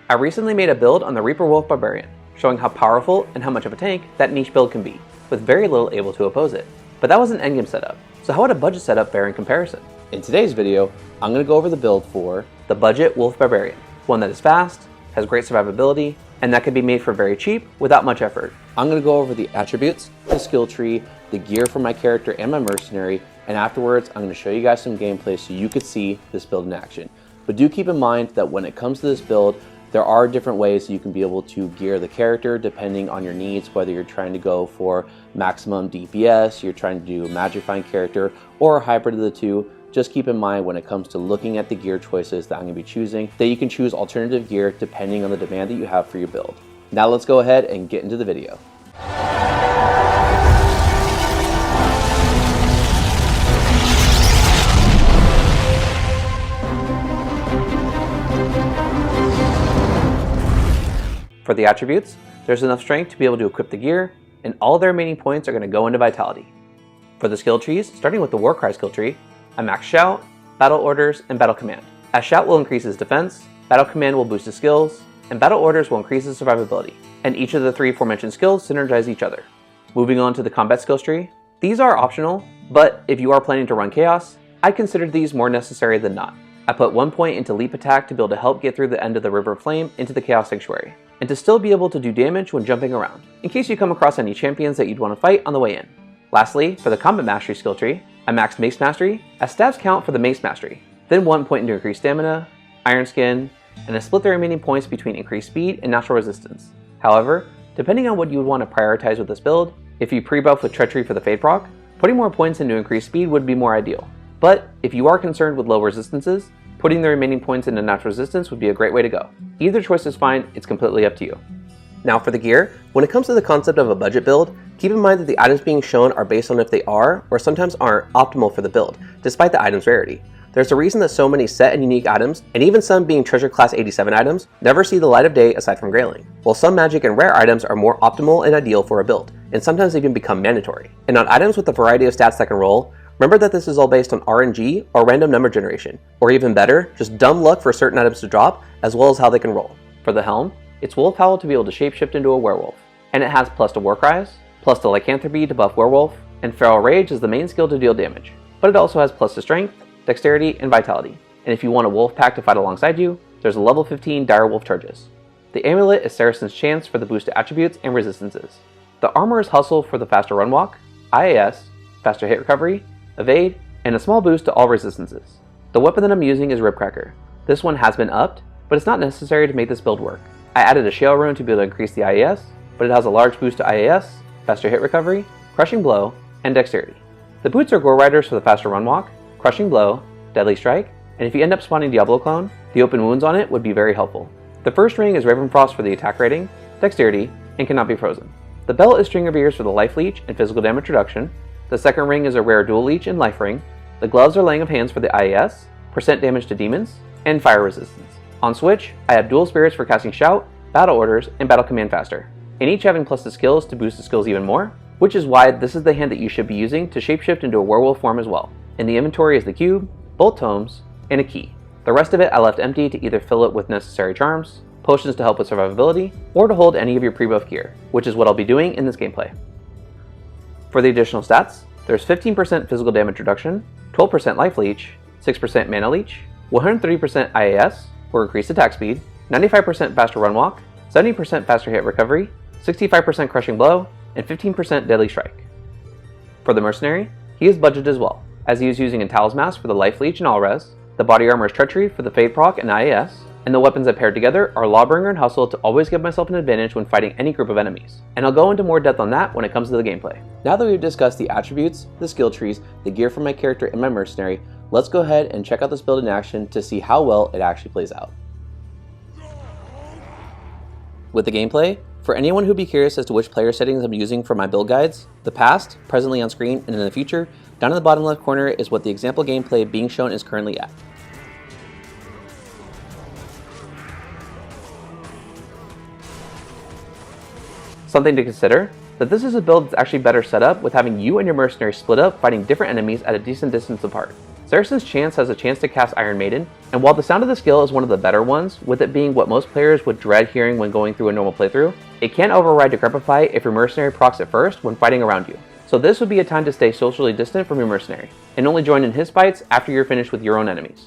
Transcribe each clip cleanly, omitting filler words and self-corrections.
I recently made a build on the Reaper Wolf Barbarian, showing how powerful and how much of a tank that niche build can be, with very little able to oppose it. But that was an endgame setup, so how would a budget setup fare in comparison? In today's video, I'm going to go over the build for the budget Wolf Barbarian, one that is fast, has great survivability, and that can be made for very cheap without much effort. I'm going to go over the attributes, the skill tree, the gear for my character and my mercenary, and afterwards I'm going to show you guys some gameplay so you could see this build in action. But do keep in mind that when it comes to this build, there are different ways you can be able to gear the character depending on your needs, whether you're trying to go for maximum DPS, you're trying to do a magic find character, or a hybrid of the two. Just keep in mind when it comes to looking at the gear choices that I'm going to be choosing, that you can choose alternative gear depending on the demand that you have for your build. Now let's go ahead and get into the video. For the attributes, there's enough strength to be able to equip the gear, and all the remaining points are going to go into vitality. For the skill trees, starting with the Warcry skill tree, I max Shout, Battle Orders, and Battle Command. As Shout will increase his defense, Battle Command will boost his skills, and Battle Orders will increase his survivability, and each of the three aforementioned skills synergize each other. Moving on to the combat skills tree, these are optional, but if you are planning to run Chaos, I consider these more necessary than not. I put 1 point into Leap Attack to be able to help get through the end of the River of Flame into the Chaos Sanctuary, and to still be able to do damage when jumping around, in case you come across any champions that you'd want to fight on the way in. Lastly, for the Combat Mastery skill tree, I maxed Mace Mastery as stabs count for the Mace Mastery, then 1 point into increased stamina, Iron Skin, and I split the remaining points between increased speed and natural resistance. However, depending on what you would want to prioritize with this build, if you pre-buff with Treachery for the Fade proc, putting more points into increased speed would be more ideal. But if you are concerned with low resistances, putting the remaining points into natural resistance would be a great way to go. Either choice is fine, it's completely up to you. Now for the gear, when it comes to the concept of a budget build, keep in mind that the items being shown are based on if they are, or sometimes aren't, optimal for the build, despite the item's rarity. There's a reason that so many set and unique items, and even some being treasure class 87 items, never see the light of day aside from Grayling, while some magic and rare items are more optimal and ideal for a build, and sometimes even become mandatory. And on items with a variety of stats that can roll, remember that this is all based on RNG or random number generation, or even better, just dumb luck for certain items to drop, as well as how they can roll. For the helm, it's Wolf Howl to be able to shapeshift into a werewolf, and it has plus to Warcries, plus to Lycanthropy to buff Werewolf, and Feral Rage is the main skill to deal damage, but it also has plus to Strength, Dexterity, and Vitality. And if you want a Wolf Pack to fight alongside you, there's a level 15 Dire Wolf Charges. The Amulet is Saracen's Chance for the boost to attributes and resistances. The armor is Hustle for the faster run walk, IAS, faster hit recovery, evade, and a small boost to all resistances. The weapon that I'm using is Ribcracker. This one has been upped, but it's not necessary to make this build work. I added a Shale Rune to be able to increase the IAS, but it has a large boost to IAS, faster hit recovery, Crushing Blow, and Dexterity. The boots are Gore Riders for the faster run walk, Crushing Blow, Deadly Strike, and if you end up spawning Diablo clone, the open wounds on it would be very helpful. The first ring is Ravenfrost for the attack rating, Dexterity, and cannot be frozen. The belt is String of Ears for the life leech and physical damage reduction. The second ring is a rare dual leech and life ring. The gloves are Laying of Hands for the IAS, percent damage to demons, and fire resistance. On switch, I have dual spirits for casting Shout, Battle Orders, and Battle Command faster, and each having plus the skills to boost the skills even more, which is why this is the hand that you should be using to shapeshift into a werewolf form as well. In the inventory is the cube, bolt tomes, and a key. The rest of it I left empty to either fill it with necessary charms, potions to help with survivability, or to hold any of your pre-buff gear, which is what I'll be doing in this gameplay. For the additional stats, there's 15% physical damage reduction, 12% life leech, 6% mana leech, 130% IAS for increased attack speed, 95% faster run walk, 70% faster hit recovery, 65% crushing blow, and 15% deadly strike. For the mercenary, he is budgeted as well, as he is using a Tal's Mask for the life leech and all res, the body armor is Treachery for the fade proc and IAS, and the weapons I paired together are Lawbringer and Hustle to always give myself an advantage when fighting any group of enemies, and I'll go into more depth on that when it comes to the gameplay. Now that we've discussed the attributes, the skill trees, the gear for my character and my mercenary, let's go ahead and check out this build in action to see how well it actually plays out. With the gameplay, for anyone who'd be curious as to which player settings I'm using for my build guides, the past, presently on screen, and in the future, down in the bottom left corner is what the example gameplay being shown is currently at. Something to consider, that this is a build that's actually better set up with having you and your mercenary split up fighting different enemies at a decent distance apart. Saracen's Chance has a chance to cast Iron Maiden, and while the sound of the skill is one of the better ones, with it being what most players would dread hearing when going through a normal playthrough, it can override Decrepify if your Mercenary procs it first when fighting around you. So this would be a time to stay socially distant from your Mercenary, and only join in his fights after you're finished with your own enemies.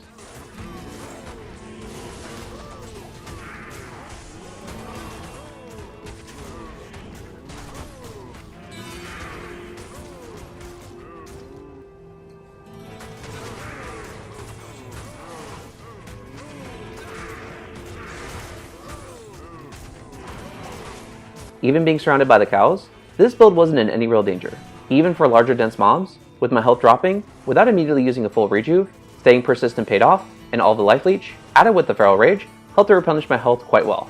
Even being surrounded by the cows, this build wasn't in any real danger. Even for larger dense mobs, with my health dropping, without immediately using a full rejuve, staying persistent paid off, and all the life leech, added with the Feral Rage, helped to replenish my health quite well.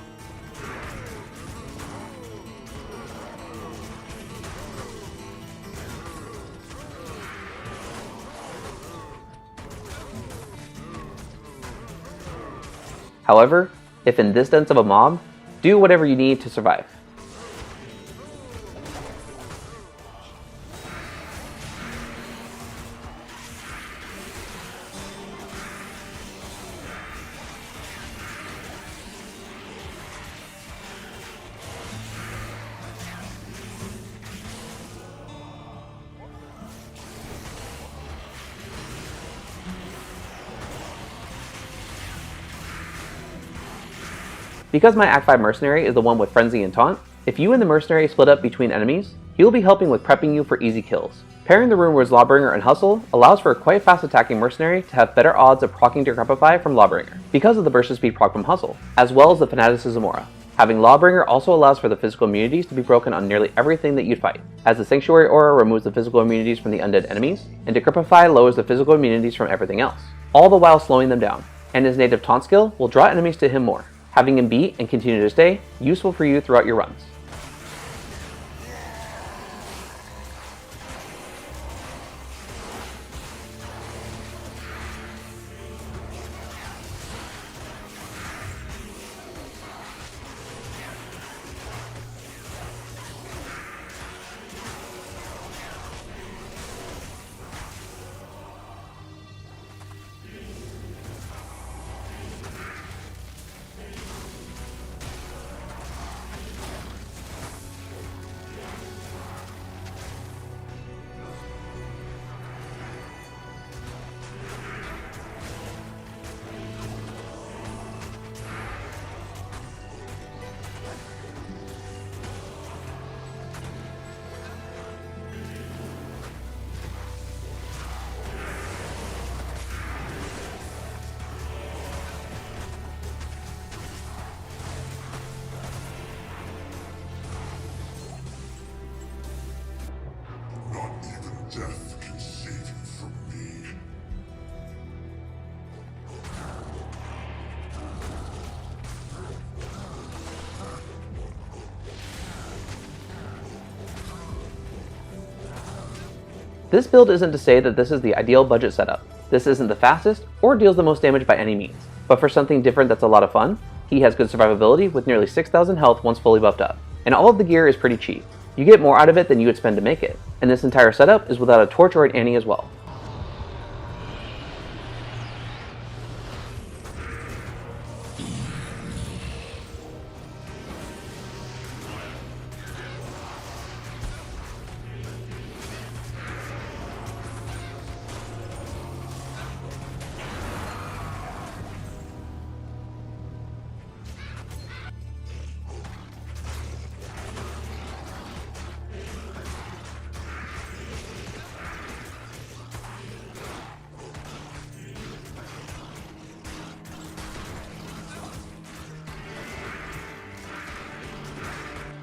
However, if in this dense of a mob, do whatever you need to survive. Because my Act 5 Mercenary is the one with Frenzy and Taunt, if you and the Mercenary split up between enemies, he will be helping with prepping you for easy kills. Pairing the Runewords Lawbringer and Hustle allows for a quite fast attacking Mercenary to have better odds of proccing Decrepify from Lawbringer, because of the burst of speed proc from Hustle, as well as the Fanaticism aura. Having Lawbringer also allows for the physical immunities to be broken on nearly everything that you'd fight, as the Sanctuary aura removes the physical immunities from the undead enemies, and Decrepify lowers the physical immunities from everything else, all the while slowing them down, and his native Taunt skill will draw enemies to him more, having him beat and continue to stay useful for you throughout your runs. Death can save you from me. This build isn't to say that this is the ideal budget setup. This isn't the fastest or deals the most damage by any means, but for something different that's a lot of fun, he has good survivability with nearly 6,000 health once fully buffed up, and all of the gear is pretty cheap. You get more out of it than you would spend to make it, and this entire setup is without a torch or an Annie as well.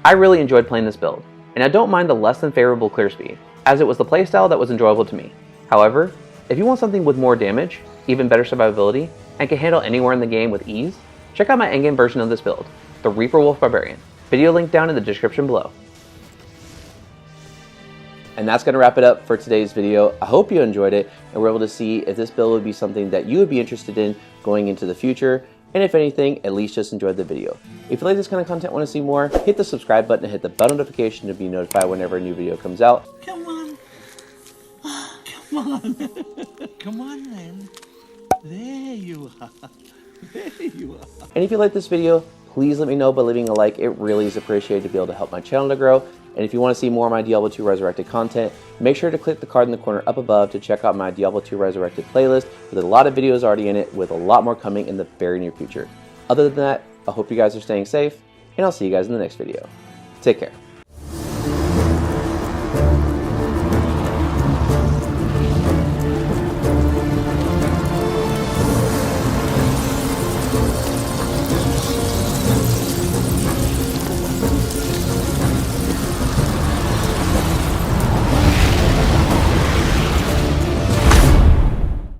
I really enjoyed playing this build, and I don't mind the less than favorable clear speed, as it was the playstyle that was enjoyable to me. However, if you want something with more damage, even better survivability, and can handle anywhere in the game with ease, check out my endgame version of this build, the Reaper Wolf Barbarian. Video link down in the description below. And that's going to wrap it up for today's video. I hope you enjoyed it and were able to see if this build would be something that you would be interested in going into the future. And if anything, at least just enjoyed the video. If you like this kind of content, want to see more, hit the subscribe button and hit the bell notification to be notified whenever a new video comes out. Come on. Come on. Come on, then. There you are. There you are. And if you like this video, please let me know by leaving a like. It really is appreciated to be able to help my channel to grow. And if you want to see more of my Diablo 2 Resurrected content, make sure to click the card in the corner up above to check out my Diablo 2 Resurrected playlist with a lot of videos already in it, with a lot more coming in the very near future. Other than that, I hope you guys are staying safe, and I'll see you guys in the next video. Take care.